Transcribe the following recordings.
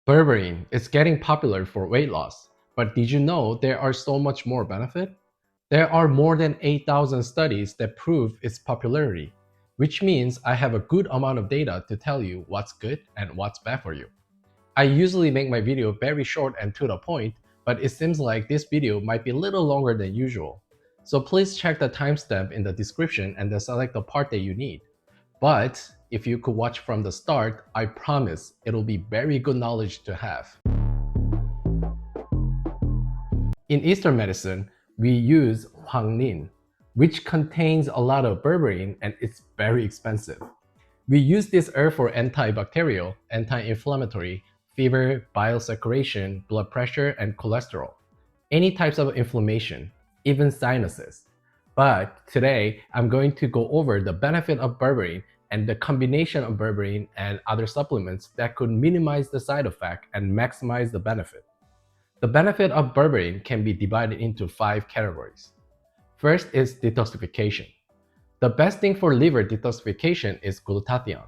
Berberine is getting popular for weight loss, but did you know there are so much more benefit? There are more than 8,000 studies that prove its popularity, which means I have a good amount of data to tell you what's good and what's bad for you. I usually make my video very short and to the point, but it seems like this video might be a little longer than usual. So please check the timestamp in the description and then select the part that you need. But if you could watch from the start, I promise it'll be very good knowledge to have. In Eastern medicine, we use Huangnin, which contains a lot of berberine and it's very expensive. We use this herb for antibacterial, anti-inflammatory, fever, bile circulation, blood pressure, and cholesterol. Any types of inflammation, even sinuses. But today, I'm going to go over the benefit of berberine and the combination of berberine and other supplements that could minimize the side effect and maximize the benefit. The benefit of berberine can be divided into 5 categories. First is detoxification. The best thing for liver detoxification is glutathione.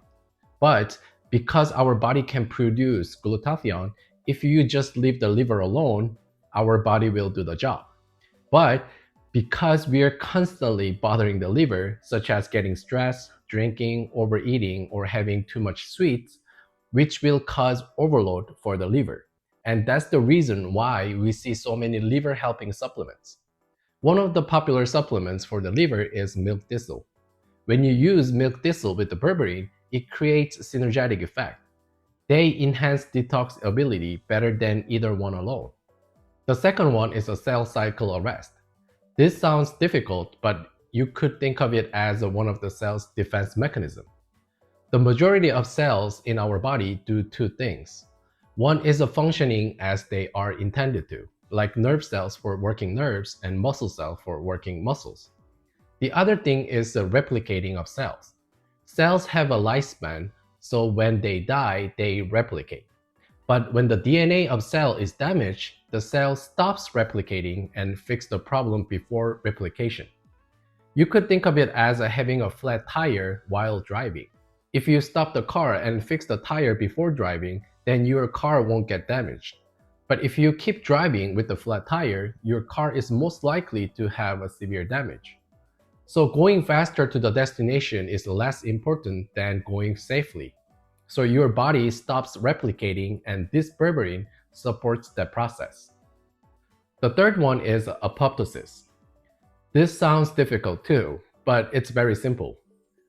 But because our body can produce glutathione, if you just leave the liver alone, our body will do the job. But because we are constantly bothering the liver, such as getting stressed, drinking, overeating, or having too much sweets, which will cause overload for the liver. And that's the reason why we see so many liver helping supplements. One of the popular supplements for the liver is milk thistle. When you use milk thistle with the berberine, it creates a synergetic effect. They enhance detox ability better than either one alone. The second one is a cell cycle arrest. This sounds difficult, but you could think of it as one of the cell's defense mechanism. The majority of cells in our body do two things. One is functioning as they are intended to, like nerve cells for working nerves and muscle cells for working muscles. The other thing is the replicating of cells. Cells have a lifespan, so when they die, they replicate. But when the DNA of cell is damaged, the cell stops replicating and fix the problem before replication. You could think of it as having a flat tire while driving. If you stop the car and fix the tire before driving, then your car won't get damaged. But if you keep driving with the flat tire, your car is most likely to have a severe damage. So going faster to the destination is less important than going safely. So your body stops replicating and this berberine supports that process. The third one is apoptosis. This sounds difficult too, but it's very simple.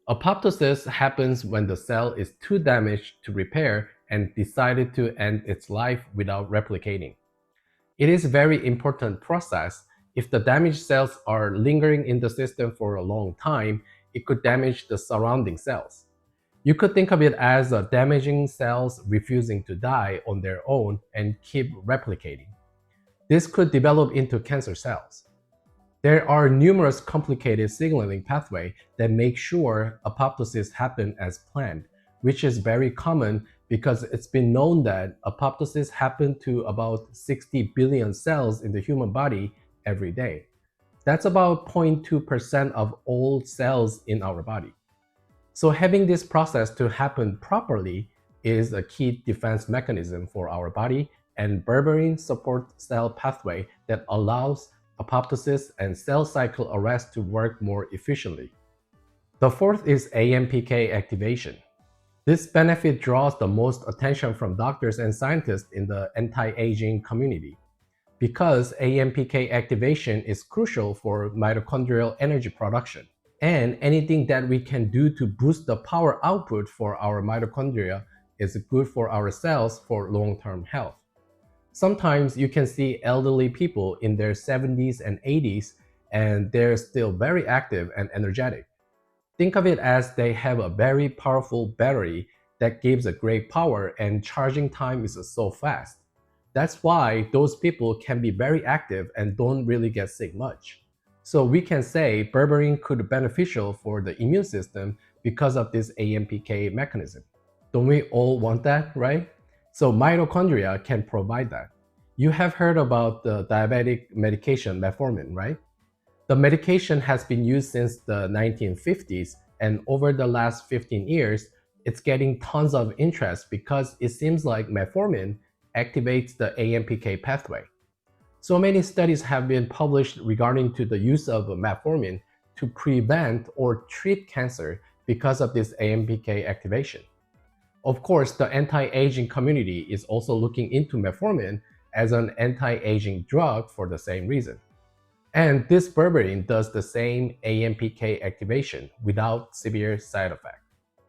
Apoptosis happens when the cell is too damaged to repair and decided to end its life without replicating. It is a very important process. If the damaged cells are lingering in the system for a long time, it could damage the surrounding cells. You could think of it as damaging cells refusing to die on their own and keep replicating. This could develop into cancer cells. There are numerous complicated signaling pathways that make sure apoptosis happen as planned, which is very common because it's been known that apoptosis happens to about 60 billion cells in the human body every day. That's about 0.2% of all cells in our body. So having this process to happen properly is a key defense mechanism for our body, and berberine supports cell pathway that allows apoptosis and cell cycle arrest to work more efficiently. The fourth is AMPK activation. This benefit draws the most attention from doctors and scientists in the anti-aging community because AMPK activation is crucial for mitochondrial energy production. And anything that we can do to boost the power output for our mitochondria is good for our cells for long-term health. Sometimes you can see elderly people in their 70s and 80s and they're still very active and energetic. Think of it as they have a very powerful battery that gives a great power and charging time is so fast. That's why those people can be very active and don't really get sick much. So we can say berberine could be beneficial for the immune system because of this AMPK mechanism. Don't we all want that, right? So mitochondria can provide that. You have heard about the diabetic medication metformin, right? The medication has been used since the 1950s, and over the last 15 years, it's getting tons of interest because it seems like metformin activates the AMPK pathway. So many studies have been published regarding to the use of metformin to prevent or treat cancer because of this AMPK activation. Of course, the anti-aging community is also looking into metformin as an anti-aging drug for the same reason. And this berberine does the same AMPK activation without severe side effect.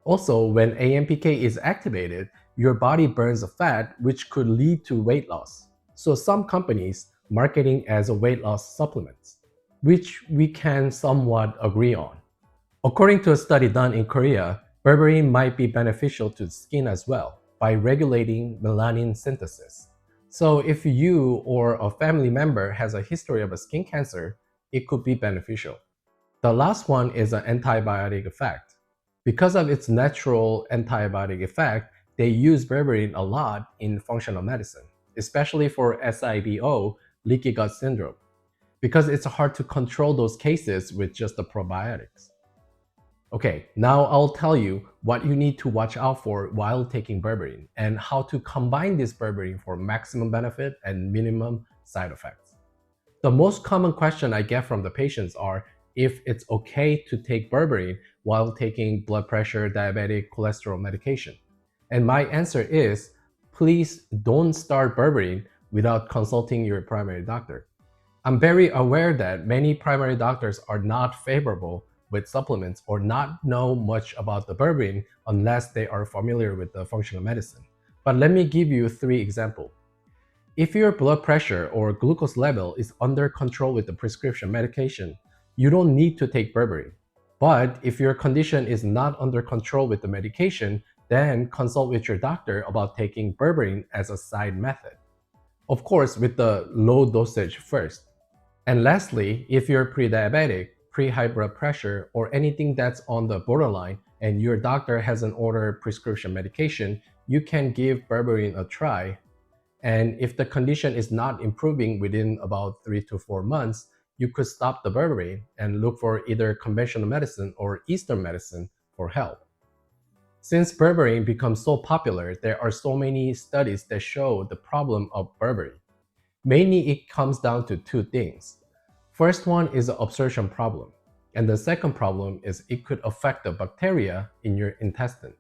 Also, when AMPK is activated, your body burns fat which could lead to weight loss. So some companies marketing as a weight loss supplements, which we can somewhat agree on. According to a study done in Korea, berberine might be beneficial to the skin as well by regulating melanin synthesis. So if you or a family member has a history of a skin cancer, it could be beneficial. The last one is an antibiotic effect. Because of its natural antibiotic effect, they use berberine a lot in functional medicine, especially for SIBO, leaky gut syndrome, because it's hard to control those cases with just the probiotics. Okay, now I'll tell you what you need to watch out for while taking berberine and how to combine this berberine for maximum benefit and minimum side effects. The most common question I get from the patients are if it's okay to take berberine while taking blood pressure, diabetic, cholesterol medication. And my answer is, please don't start berberine without consulting your primary doctor. I'm very aware that many primary doctors are not favorable with supplements or not know much about the berberine unless they are familiar with the functional medicine. But let me give you 3 examples. If your blood pressure or glucose level is under control with the prescription medication, you don't need to take berberine. But if your condition is not under control with the medication, then consult with your doctor about taking berberine as a side method. Of course, with the low dosage first. And lastly, if you're pre-diabetic, pre-high blood pressure, or anything that's on the borderline, and your doctor hasn't ordered prescription medication, you can give berberine a try. And if the condition is not improving within about 3 to 4 months, you could stop the berberine and look for either conventional medicine or Eastern medicine for help. Since berberine becomes so popular, there are so many studies that show the problem of berberine. Mainly it comes down to 2 things. First one is the absorption problem, and the second problem is it could affect the bacteria in your intestine.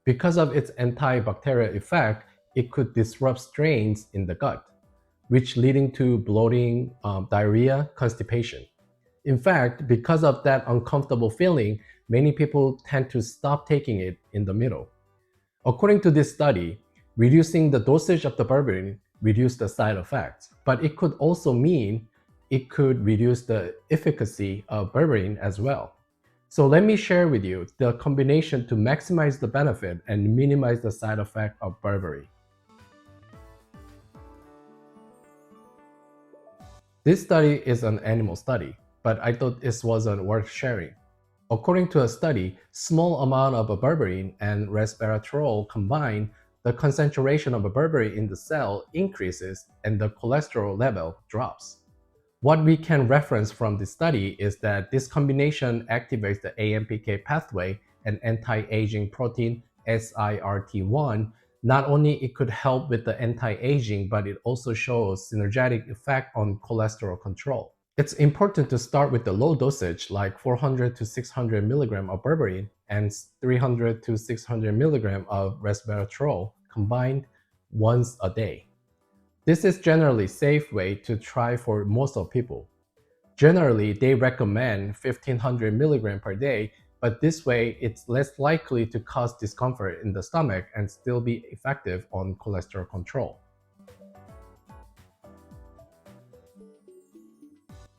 Because of its antibacterial effect, it could disrupt strains in the gut, which leading to bloating, diarrhea, constipation. In fact, because of that uncomfortable feeling, many people tend to stop taking it in the middle. According to this study, reducing the dosage of the berberine reduced the side effects, but it could also mean it could reduce the efficacy of berberine as well. So let me share with you the combination to maximize the benefit and minimize the side effect of berberine. This study is an animal study, but I thought this wasn't worth sharing. According to a study, small amount of a berberine and resveratrol combined, the concentration of a berberine in the cell increases and the cholesterol level drops. What we can reference from this study is that this combination activates the AMPK pathway and anti-aging protein SIRT1. Not only it could help with the anti-aging, but it also shows synergetic effect on cholesterol control. It's important to start with the low dosage like 400 to 600 mg of berberine and 300 to 600 mg of resveratrol combined once a day. This is generally safe way to try for most of people. Generally, they recommend 1500 mg per day, but this way it's less likely to cause discomfort in the stomach and still be effective on cholesterol control.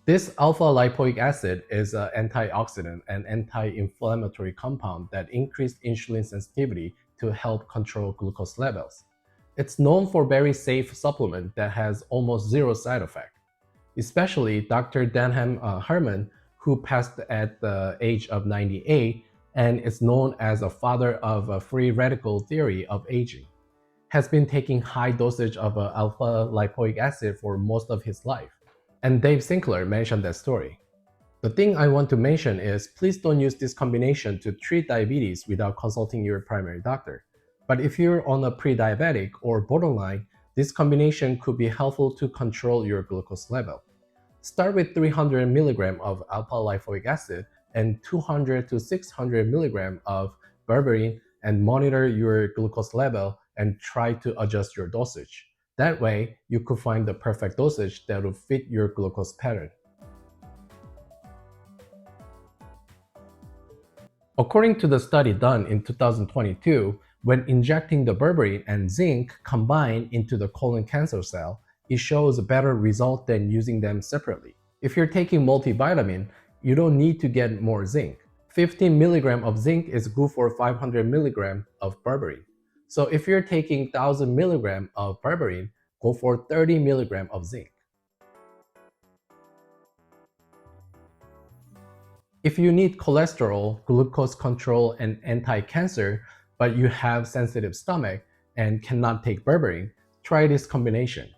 This alpha-lipoic acid is an antioxidant and anti-inflammatory compound that increases insulin sensitivity to help control glucose levels. It's known for very safe supplement that has almost zero side effect. Especially Dr. Denham Herman, who passed at the age of 98 and is known as a father of a free radical theory of aging, has been taking high dosage of alpha-lipoic acid for most of his life. And Dave Sinclair mentioned that story. The thing I want to mention is please don't use this combination to treat diabetes without consulting your primary doctor. But if you're on a pre-diabetic or borderline, This combination could be helpful to control your glucose level. Start with 300 mg of alpha-lipoic acid and 200 to 600 mg of berberine and monitor your glucose level and try to adjust your dosage. That way, you could find the perfect dosage that will fit your glucose pattern. According to the study done in 2022, when injecting the berberine and zinc combined into the colon cancer cell, it shows a better result than using them separately. If you're taking multivitamin, you don't need to get more zinc. 15 mg of zinc is good for 500 mg of berberine. So if you're taking 1000 mg of berberine, go for 30 mg of zinc. If you need cholesterol, glucose control, and anti-cancer, but you have sensitive stomach and cannot take berberine, try this combination.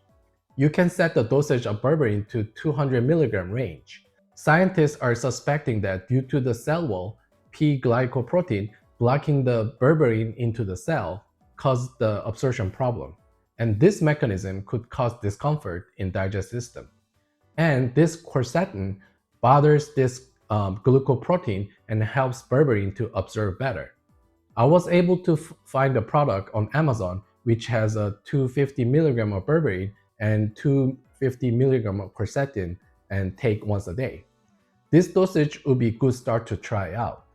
You can set the dosage of berberine to 200 mg range. Scientists are suspecting that due to the cell wall, P-glycoprotein blocking the berberine into the cell caused the absorption problem. And this mechanism could cause discomfort in digestive system. And this quercetin bothers this glucoprotein and helps berberine to absorb better. I was able to find a product on Amazon which has a 250 mg of berberine and 250 mg of quercetin and take once a day. This dosage would be a good start to try out.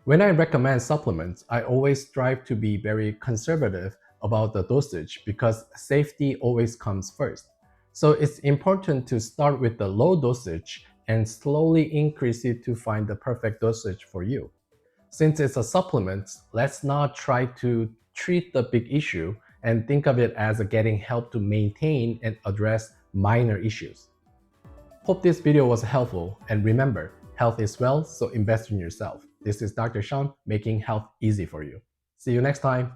When I recommend supplements, I always strive to be very conservative about the dosage because safety always comes first. So it's important to start with the low dosage and slowly increase it to find the perfect dosage for you. Since it's a supplement, let's not try to treat the big issue and think of it as getting help to maintain and address minor issues. Hope this video was helpful, and remember, health is wealth, so invest in yourself. This is Dr. Sean, making health easy for you. See you next time.